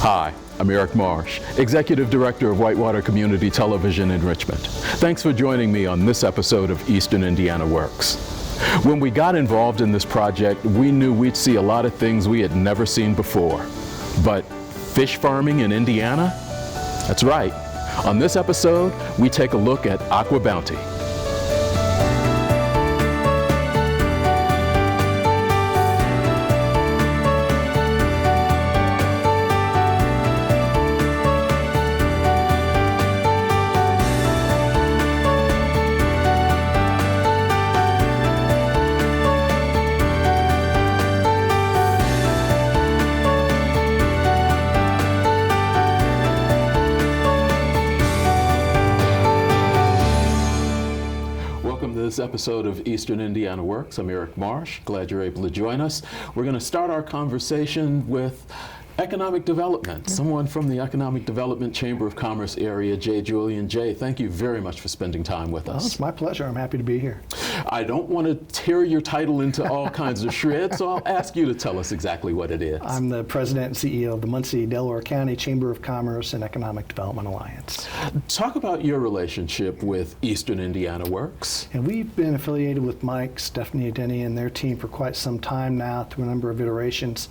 Hi, I'm Eric Marsh, Executive Director of Whitewater Community Television in Richmond. Thanks for joining me on this episode of Eastern Indiana Works. When we got involved in this project, we knew we'd see a lot of things we had never seen before. But fish farming in Indiana? That's right. On this episode, we take a look at AquaBounty. This episode of Eastern Indiana Works. I'm Eric Marsh. Glad you're able to join us. We're going to start our conversation with economic development. Someone from the Economic Development Chamber of Commerce area, Jay Julian. Jay, thank you very much for spending time with us. Oh, it's my pleasure. I'm happy to be here. I don't want to tear your title into all kinds of shreds, so I'll ask you to tell us exactly what it is. I'm the president and CEO of the Muncie, Delaware County Chamber of Commerce and Economic Development Alliance. Talk about your relationship with Eastern Indiana Works. And we've been affiliated with Mike, Stephanie, Denny, and their team for quite some time now through a number of iterations.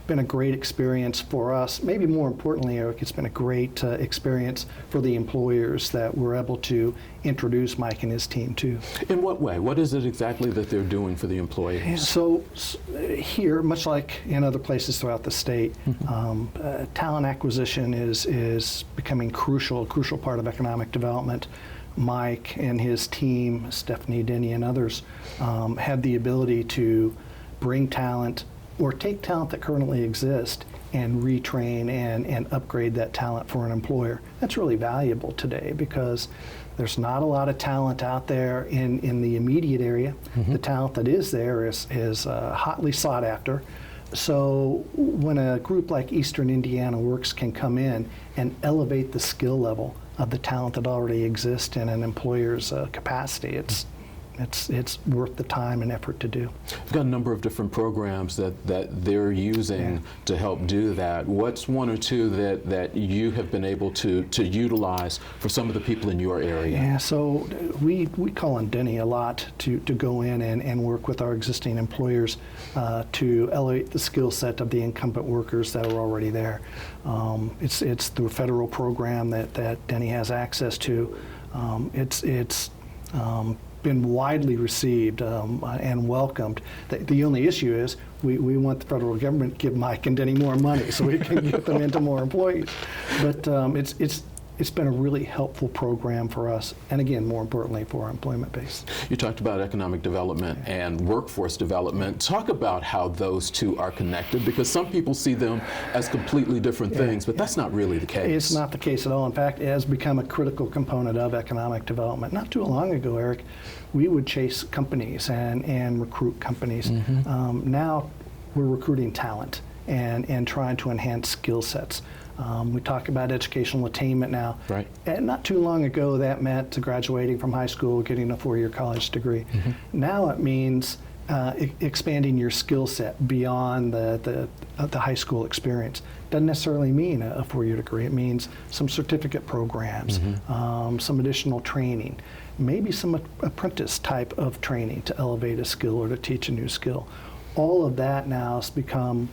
Been a great experience for us. Maybe more importantly, Eric, it's been a great experience for the employers that we're able to introduce Mike and his team to. In what way? What is it exactly that they're doing for the employees? And so here, much like in other places throughout the state, talent acquisition is becoming a crucial part of economic development. Mike and his team, Stephanie, Denny, and others, have the ability to bring talent or take talent that currently exists and retrain and upgrade that talent for an employer. That's really valuable today because there's not a lot of talent out there in the immediate area. The talent that is there is hotly sought after. So when a group like Eastern Indiana Works can come in and elevate the skill level of the talent that already exists in an employer's capacity, it's worth the time and effort to do. We've got a number of different programs that they're using to help do that. What's one or two that you have been able to utilize for some of the people in your area? Yeah, so we call on Denny a lot to go in and work with our existing employers to elevate the skill set of the incumbent workers that are already there. It's through a federal program that Denny has access to. It's been widely received and welcomed. The only issue is we want the federal government to give Mike and Denny more money so we can get them into more employees. But it's been a really helpful program for us, and again, more importantly, for our employment base. You talked about economic development and workforce development. Talk about how those two are connected, because some people see them as completely different things, but that's not really the case. It's not the case at all. In fact, it has become a critical component of economic development. Not too long ago, Eric, we would chase companies and recruit companies. Now we're recruiting talent and trying to enhance skill sets. We talk about educational attainment now. Right. And not too long ago, that meant graduating from high school, getting a 4-year college degree. Now it means expanding your skill set beyond the high school experience. Doesn't necessarily mean a 4-year degree. It means some certificate programs, some additional training, maybe some apprentice type of training to elevate a skill or to teach a new skill. All of that now has become,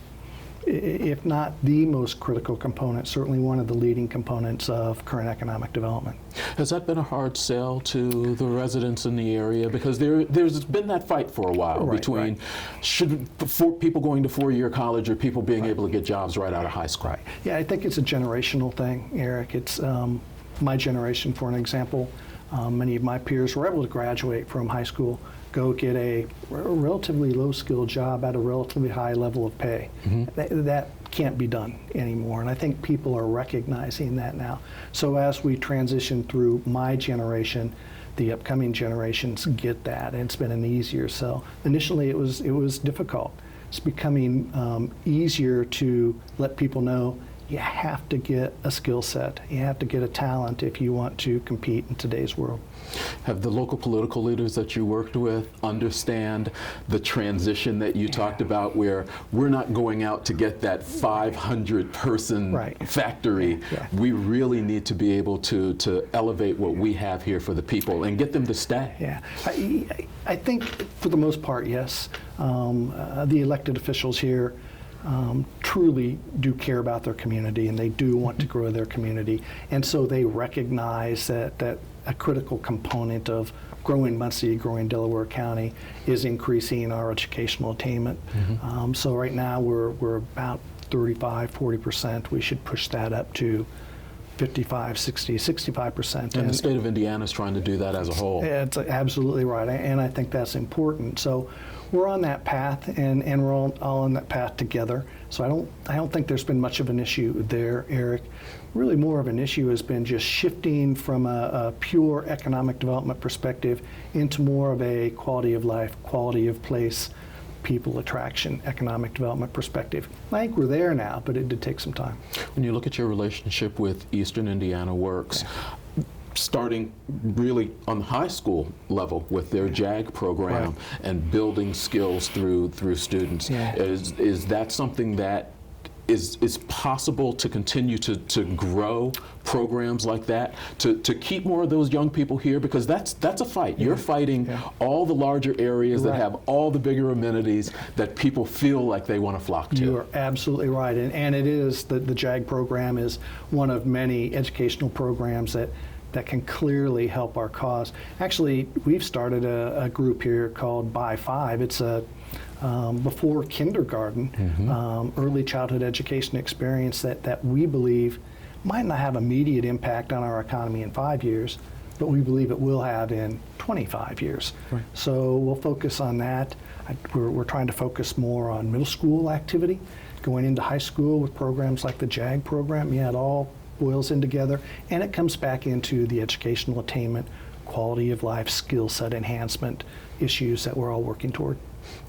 if not the most critical component, certainly one of the leading components of current economic development. Has that been a hard sell to the residents in the area? Because there's been that fight for a while between people going to 4-year college or people being able to get jobs right out of high school. Right. Yeah, I think it's a generational thing, Eric. It's my generation, for an example. Many of my peers were able to graduate from high school, go get a relatively low-skilled job at a relatively high level of pay. That can't be done anymore, and I think people are recognizing that now. So as we transition through my generation, the upcoming generations get that, and it's been an easier sell. Initially, it was difficult. It's becoming easier to let people know you have to get a skill set. You have to get a talent if you want to compete in today's world. Have the local political leaders that you worked with understand the transition that you talked about, where we're not going out to get that 500-person factory? We really need to be able to elevate what we have here for the people and get them to stay. Yeah, I think for the most part, yes. The elected officials here truly do care about their community, and they do want to grow their community, and so they recognize that a critical component of growing Muncie, growing Delaware County, is increasing our educational attainment. So right now we're about 35–40%. We should push that up to 55, 60, 65%. And the state of Indiana is trying to do that as a whole. It's absolutely right, and I think that's important. So we're on that path, and we're all on that path together. So I don't think there's been much of an issue there, Eric. Really more of an issue has been just shifting from a pure economic development perspective into more of a quality of life, quality of place, people attraction, economic development perspective. I think we're there now, but it did take some time. When you look at your relationship with Eastern Indiana Works, starting really on the high school level with their JAG program and building skills through students, is that something that is possible to continue to grow programs like that, to keep more of those young people here? Because that's a fight. You're fighting all the larger areas that have all the bigger amenities that people feel like they want to flock to. You are absolutely right, and it is, the JAG program is one of many educational programs that can clearly help our cause. Actually, we've started a group here called By Five. It's a before kindergarten, early childhood education experience that we believe might not have immediate impact on our economy in 5 years, but we believe it will have in 25 years. So we'll focus on that. We're trying to focus more on middle school activity, going into high school with programs like the JAG program. It all boils in together, and it comes back into the educational attainment, quality of life, skill set enhancement issues that we're all working toward.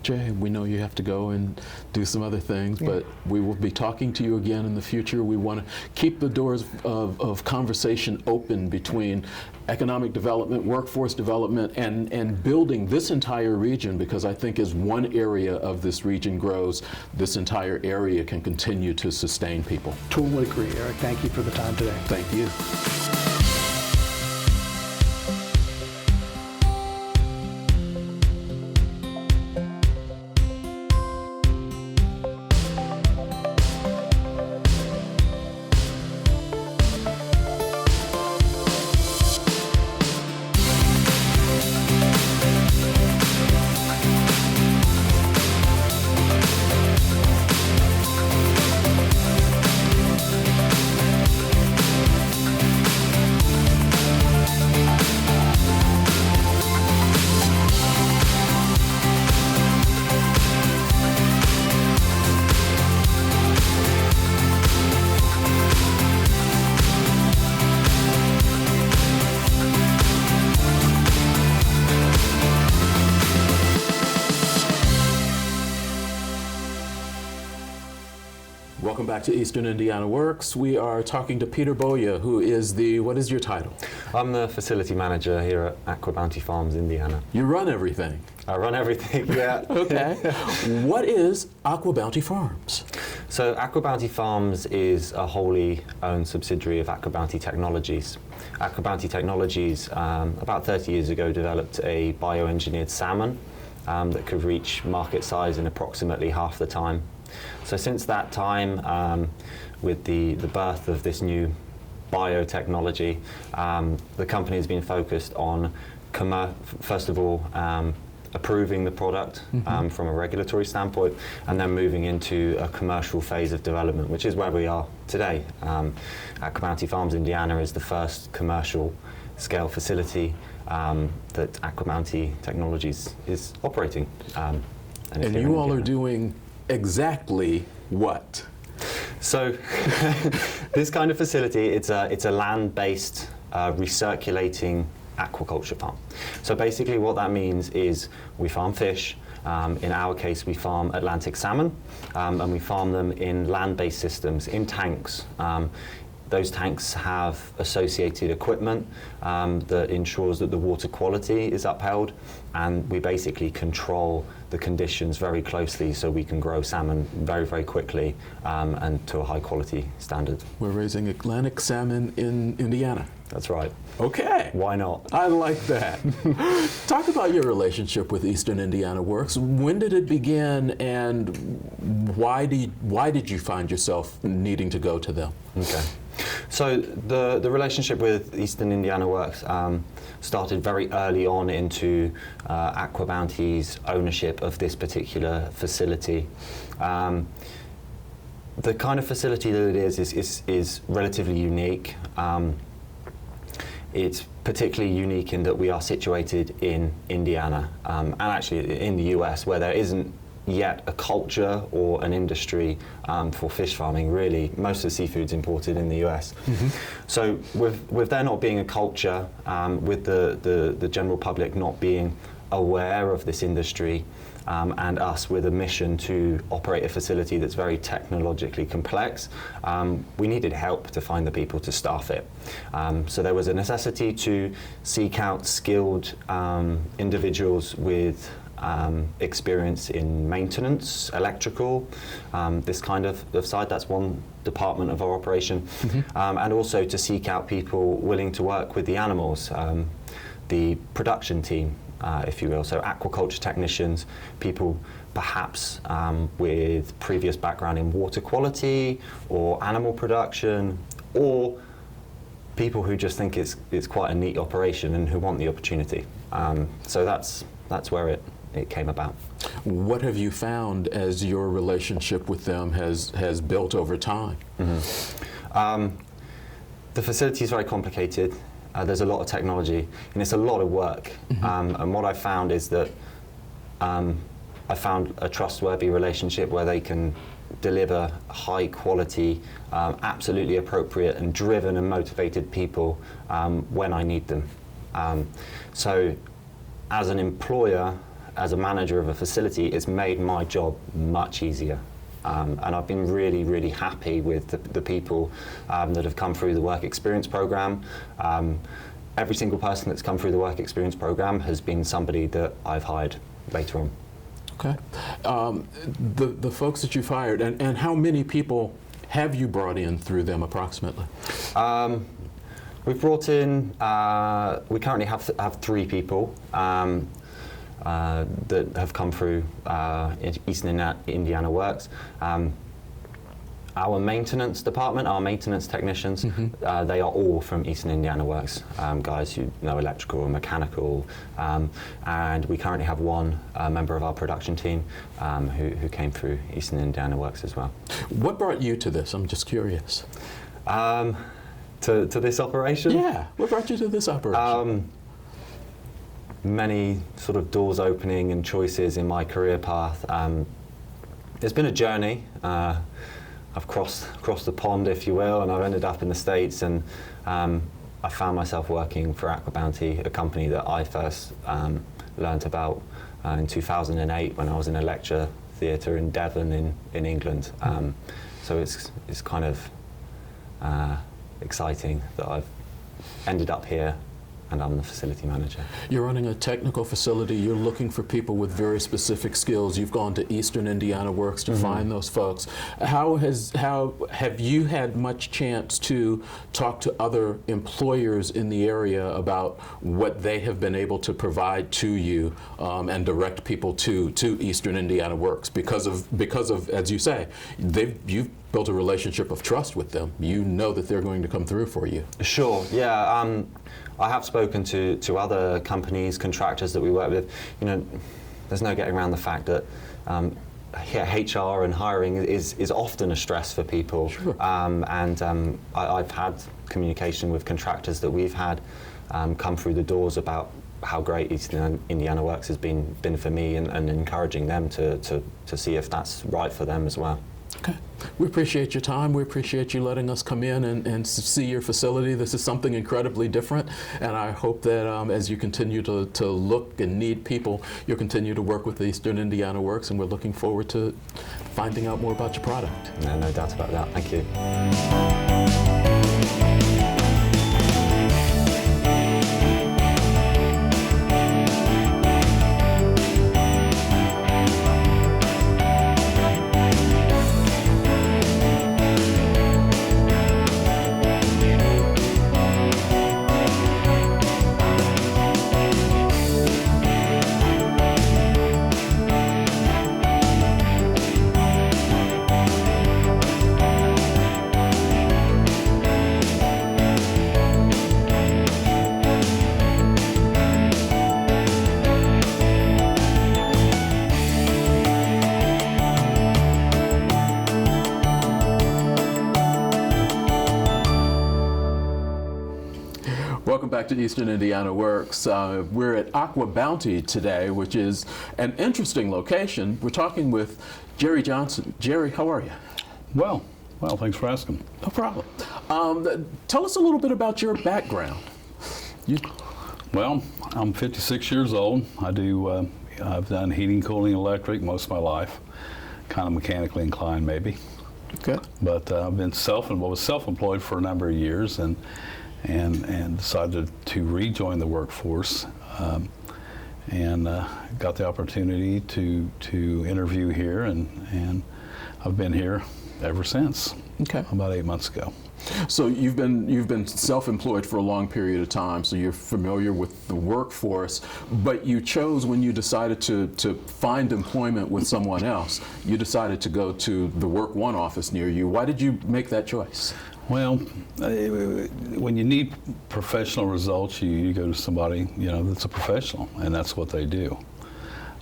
Jay, we know you have to go and do some other things, but we will be talking to you again in the future. We want to keep the doors of conversation open between economic development, workforce development, and building this entire region, because I think as one area of this region grows, this entire area can continue to sustain people. Totally agree, Eric. Thank you for the time today. Thank you. Welcome back to Eastern Indiana Works. We are talking to Peter Boya, who is what is your title? I'm the facility manager here at AquaBounty Farms, Indiana. You run everything. I run everything, yeah. Okay. What is AquaBounty Farms? So AquaBounty Farms is a wholly owned subsidiary of AquaBounty Technologies. AquaBounty Technologies, about 30 years ago, developed a bioengineered salmon that could reach market size in approximately half the time. So since that time, with the birth of this new biotechnology, the company has been focused on, first of all, approving the product from a regulatory standpoint, and then moving into a commercial phase of development, which is where we are today. AquaBounty Farms Indiana is the first commercial scale facility that AquaBounty Technologies is operating. And you all are doing exactly what? So this kind of facility, it's a land-based recirculating aquaculture farm. So basically what that means is we farm fish, In our case, we farm Atlantic salmon, and we farm them in land-based systems, in tanks. Those tanks have associated equipment that ensures that the water quality is upheld, and we basically control the conditions very closely so we can grow salmon very, very quickly and to a high quality standard. We're raising Atlantic salmon in Indiana. That's right. Okay. Why not? I like that. Talk about your relationship with Eastern Indiana Works. When did it begin, and why did you find yourself needing to go to them? Okay. So the relationship with Eastern Indiana Works started very early on into AquaBounty's ownership of this particular facility. The kind of facility that it is relatively unique. It's particularly unique in that we are situated in Indiana, and actually in the US, where there isn't yet a culture or an industry for fish farming. Really, most of the seafood's imported in the US. Mm-hmm. So with there not being a culture, with the general public not being aware of this industry, and us with a mission to operate a facility that's very technologically complex, we needed help to find the people to staff it. So there was a necessity to seek out skilled individuals with experience in maintenance, electrical, this kind of side. That's one department of our operation. Mm-hmm. And also to seek out people willing to work with the animals, the production team, if you will, so aquaculture technicians, people perhaps with previous background in water quality or animal production, or people who just think it's quite a neat operation and who want the opportunity. So that's where it came about. What have you found as your relationship with them has built over time? Mm-hmm. The facility is very complicated. There's a lot of technology, and it's a lot of work. Mm-hmm. And what I found is that I found a trustworthy relationship where they can deliver high quality, absolutely appropriate and driven and motivated people when I need them. So as an employer, as a manager of a facility, it's made my job much easier. And I've been really, really happy with the people that have come through the work experience program. Every single person that's come through the work experience program has been somebody that I've hired later on. Okay. The folks that you've hired, and how many people have you brought in through them approximately? We've brought in, we currently have 3 people. That have come through Eastern Indiana Works. Our maintenance department, our maintenance technicians, mm-hmm. They are all from Eastern Indiana Works, guys who know electrical and mechanical, and we currently have one member of our production team who came through Eastern Indiana Works as well. What brought you to this? I'm just curious. To this operation? Yeah, what brought you to this operation? Many sort of doors opening and choices in my career path. It's been a journey. I've crossed the pond, if you will, and I've ended up in the States, and I found myself working for AquaBounty, a company that I first learnt about in 2008 when I was in a lecture theatre in Devon in England. So it's kind of exciting that I've ended up here and I'm the facility manager. You're running a technical facility. You're looking for people with very specific skills. You've gone to Eastern Indiana Works to find those folks. How have you had much chance to talk to other employers in the area about what they have been able to provide to you and direct people to Eastern Indiana Works because of as you say, you've built a relationship of trust with them. You know that they're going to come through for you. Sure. Yeah. I have spoken to other companies, contractors that we work with. You know, there's no getting around the fact that HR and hiring is often a stress for people. Sure. I've had communication with contractors that we've had come through the doors about how great Eastern Indiana Works has been for me, and encouraging them to see if that's right for them as well. Okay. We appreciate your time. We appreciate you letting us come in and see your facility. This is something incredibly different, and I hope that as you continue to look and need people, you'll continue to work with Eastern Indiana Works, and we're looking forward to finding out more about your product. No doubt about that. Thank you. Welcome back to Eastern Indiana Works. We're at AquaBounty today, which is an interesting location. We're talking with Jerry Johnson. Jerry, how are you? Well, thanks for asking. No problem. Tell us a little bit about your background. Well, I'm 56 years old. I've done heating, cooling, electric most of my life. Kind of mechanically inclined, maybe. Okay. But I've been was self-employed for a number of years, and decided to rejoin the workforce, and got the opportunity to interview here, and I've been here ever since. Okay. About 8 months ago. So you've been self-employed for a long period of time, so you're familiar with the workforce, but you chose, when you decided to find employment with someone else, you decided to go to the Work One office near you. Why did you make that choice? Well, when you need professional results, you go to somebody, that's a professional, and that's what they do.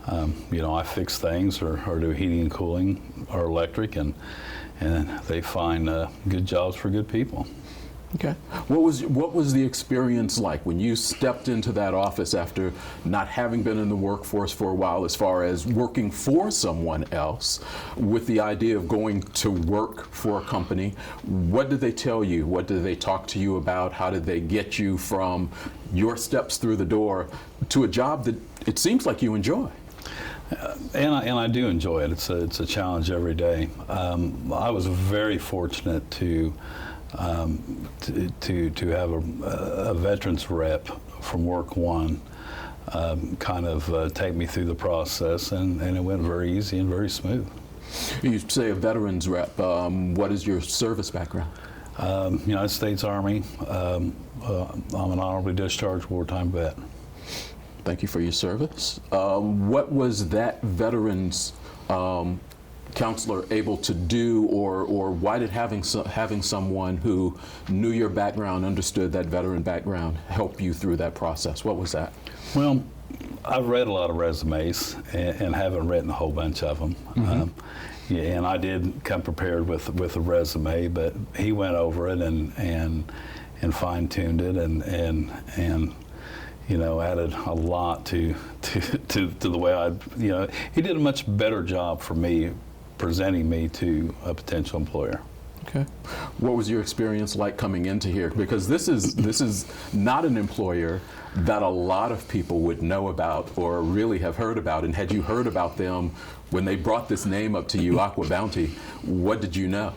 I fix things or do heating and cooling or electric, and they find good jobs for good people. Okay. What was the experience like when you stepped into that office after not having been in the workforce for a while, as far as working for someone else, with the idea of going to work for a company? What did they tell you? What did they talk to you about? How did they get you from your steps through the door to a job that it seems like you enjoy? And I do enjoy it. It's a challenge every day. I was very fortunate to have a veterans rep from Work One take me through the process, and it went very easy and very smooth. You say a veterans rep. What is your service background? United States Army. I'm an honorably discharged wartime vet. Thank you for your service. What was that veterans counselor able to do, or why did having someone who knew your background, understood that veteran background, help you through that process? What was that? Well, I've read a lot of resumes and haven't written a whole bunch of them. Mm-hmm. And I did come prepared with a resume, but he went over it and fine-tuned it and added a lot to the way he did a much better job for me, presenting me to a potential employer. Okay. What was your experience like coming into here? Because this is not an employer that a lot of people would know about or really have heard about. And had you heard about them when they brought this name up to you, AquaBounty, what did you know?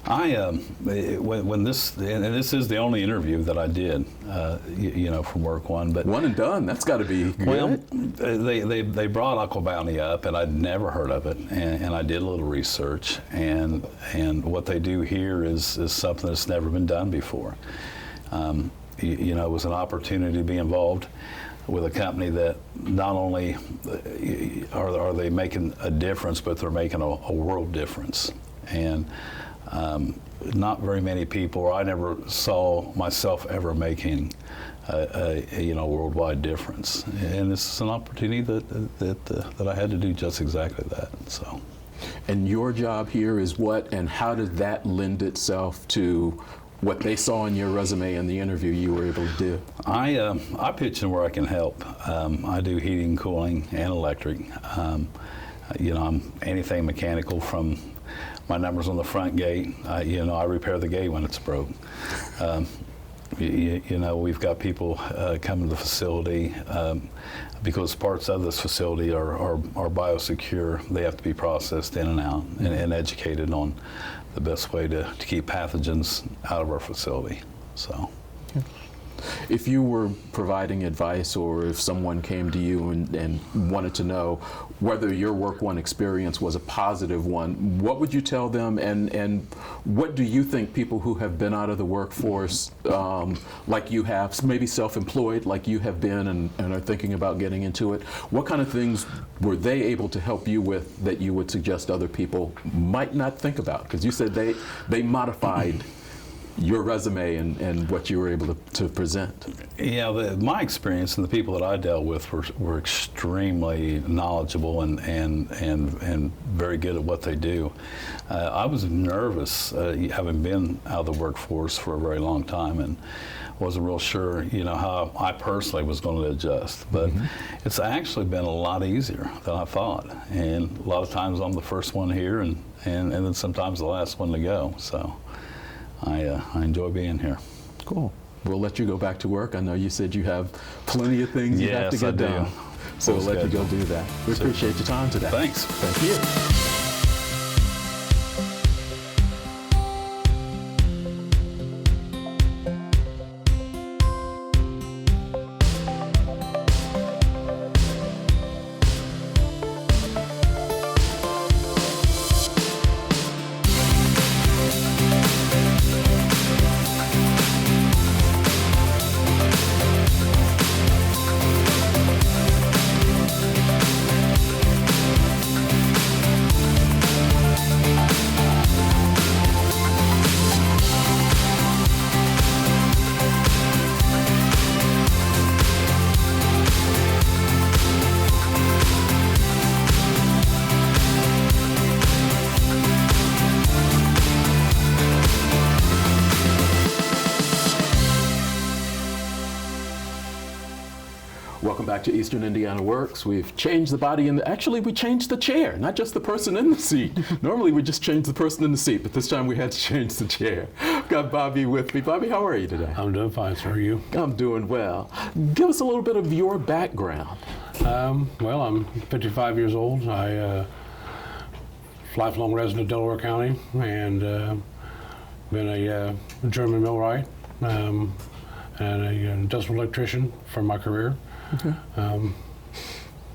When this is the only interview that I did, from Work One, but one and done. That's got to be good. Well, they brought AquaBounty up, and I'd never heard of it, and I did a little research, and what they do here is something that's never been done before. It was an opportunity to be involved with a company that not only are they making a difference, but they're making a world difference. And not very many people, or I never saw myself ever making a worldwide difference. And this is an opportunity that I had to do just exactly that. So. And your job here is what, and how did that lend itself to what they saw in your resume and the interview you were able to do? I pitch in where I can help. I do heating, cooling, and electric. I'm anything mechanical, from my number's on the front gate. I repair the gate when it's broke. We've got people coming to the facility because parts of this facility are biosecure. They have to be processed in and out and educated on the best way to keep pathogens out of our facility. So. If you were providing advice, or if someone came to you and wanted to know whether your Work One experience was a positive one, what would you tell them, and what do you think people who have been out of the workforce, like you have, maybe self-employed like you have been and are thinking about getting into it, what kind of things were they able to help you with that you would suggest other people might not think about? Because you said they modified your resume and what you were able to present. Yeah, my experience and the people that I dealt with were extremely knowledgeable and very good at what they do. I was nervous, having been out of the workforce for a very long time, and wasn't real sure, how I personally was going to adjust. But it's actually been a lot easier than I thought. And a lot of times I'm the first one here, and then sometimes the last one to go. So I enjoy being here. Cool. We'll let you go back to work. I know you said you have plenty of things you have to get done. So we'll let you go do that. We appreciate your time today. Thanks. Thank you. Welcome back to Eastern Indiana Works. We've changed the body actually we changed the chair, not just the person in the seat. Normally we just change the person in the seat, but this time we had to change the chair. Got Bobby with me. Bobby, how are you today? I'm doing fine, sir. Are you? I'm doing well. Give us a little bit of your background. Well, I'm 55 years old. I lifelong resident of Delaware County, and been a German millwright and an industrial electrician for my career. Okay.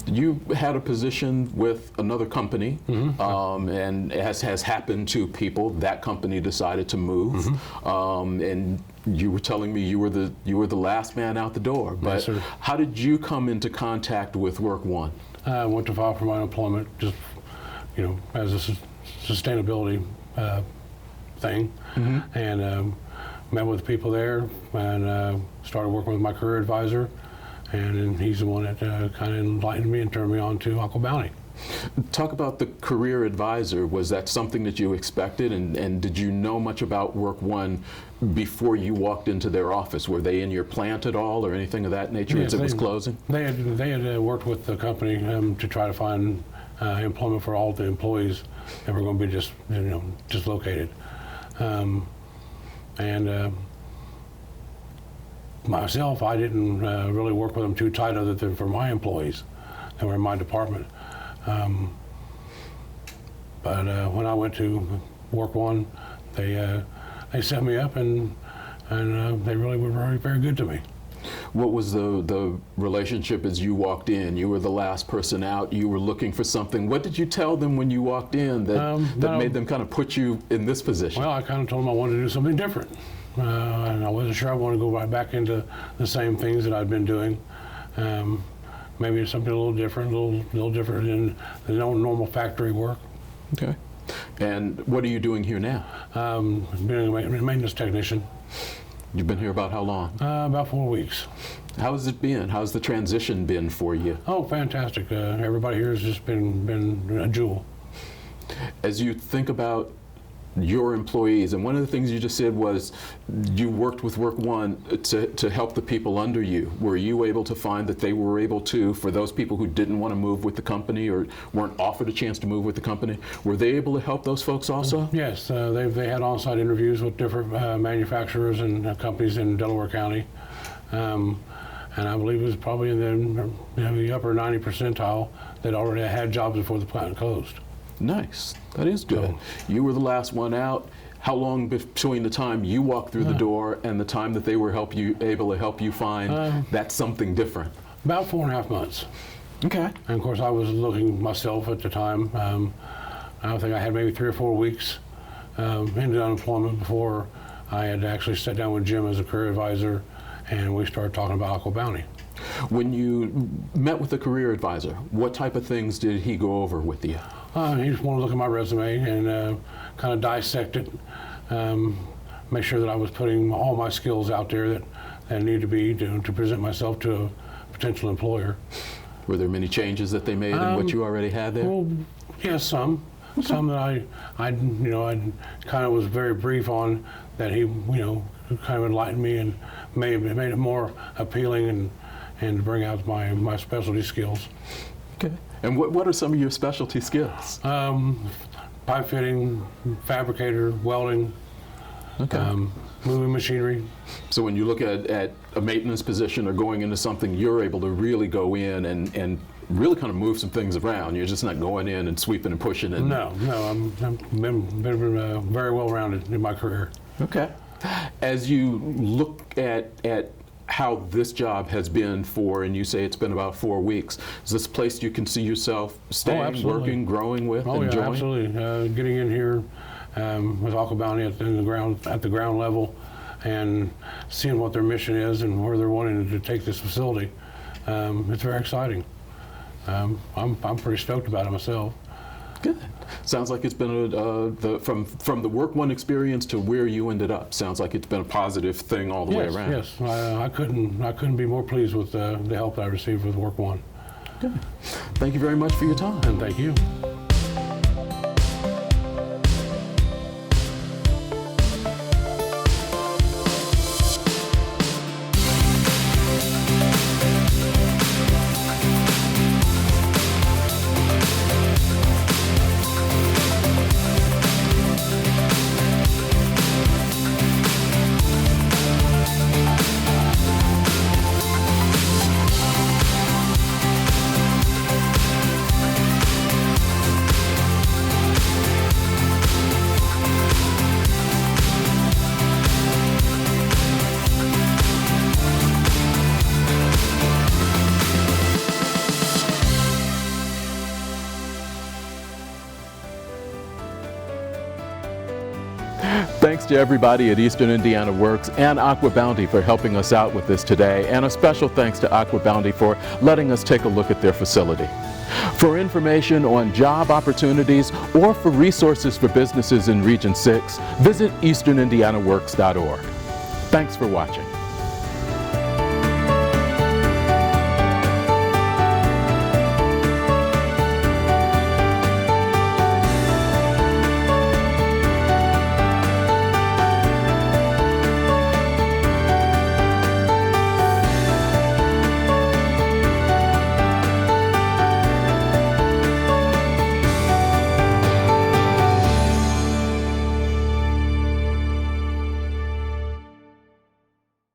You had a position with another company, and as has happened to people, that company decided to move. And you were telling me you were the last man out the door. But yes, sir. How did you come into contact with Work One? I went to file for my unemployment, just as a sustainability thing, and met with people there, and started working with my career advisor. And he's the one that kind of enlightened me and turned me on to AquaBounty. Talk about the career advisor. Was that something that you expected? And did you know much about Work One before you walked into their office? Were they in your plant at all or anything of that nature as it was closing? They had worked with the company to try to find employment for all the employees that were going to be dislocated. Myself, I didn't really work with them too tight other than for my employees that were in my department. But when I went to Work One, they set me up and they really were very, very good to me. What was the relationship as you walked in? You were the last person out. You were looking for something. What did you tell them when you walked in that made them kind of put you in this position? Well, I kind of told them I wanted to do something different. And I wasn't sure I wanted to go right back into the same things that I'd been doing. Maybe something a little different, a little different than the normal factory work. Okay. And what are you doing here now? Being a maintenance technician. You've been here about how long? About 4 weeks. How's it been? How's the transition been for you? Oh, fantastic. Everybody here has just been a jewel. As you think about your employees, and one of the things you just said was you worked with Work One to help the people under you. Were you able to find that they were able to, for those people who didn't want to move with the company or weren't offered a chance to move with the company, were they able to help those folks also? Yes, they had on-site interviews with different manufacturers and companies in Delaware County. And I believe it was probably in the upper 90 percentile that already had jobs before the plant closed. Nice. That is good. You were the last one out. How long between the time you walked through the door and the time that they were able to help you find that's something different? About 4.5 months. Okay. And of course, I was looking myself at the time. I think I had maybe 3 or 4 weeks into unemployment before I had actually sat down with Jim as a career advisor, and we started talking about AquaBounty. When you met with the career advisor, what type of things did he go over with you? He just wanted to look at my resume and kind of dissect it, make sure that I was putting all my skills out there that needed to be to present myself to a potential employer. Were there many changes that they made in what you already had there? Well, yes, some. Okay. Some that I kind of was very brief on that he, kind of enlightened me and made it more appealing and bring out my specialty skills. Okay. And what are some of your specialty skills? Pipe fitting, fabricator, welding, moving machinery. So when you look at a maintenance position or going into something, you're able to really go in and really kind of move some things around. You're just not going in and sweeping and pushing. No, I've been very well rounded in my career. Okay. As you look at how this job has been for, and you say it's been about 4 weeks, is this a place you can see yourself staying, working, growing with, enjoying? Yeah, absolutely. Getting in here with AquaBounty at the ground level and seeing what their mission is and where they're wanting to take this facility, it's very exciting. I'm pretty stoked about it myself. Good. Sounds like it's been from the Work One experience to where you ended up. Sounds like it's been a positive thing all the way around. Yes, I couldn't be more pleased with the help that I received with Work One. Good. Thank you very much for your time. And thank you. Thanks to everybody at Eastern Indiana Works and AquaBounty for helping us out with this today, and a special thanks to AquaBounty for letting us take a look at their facility. For information on job opportunities or for resources for businesses in Region 6, visit easternindianaworks.org. Thanks for watching.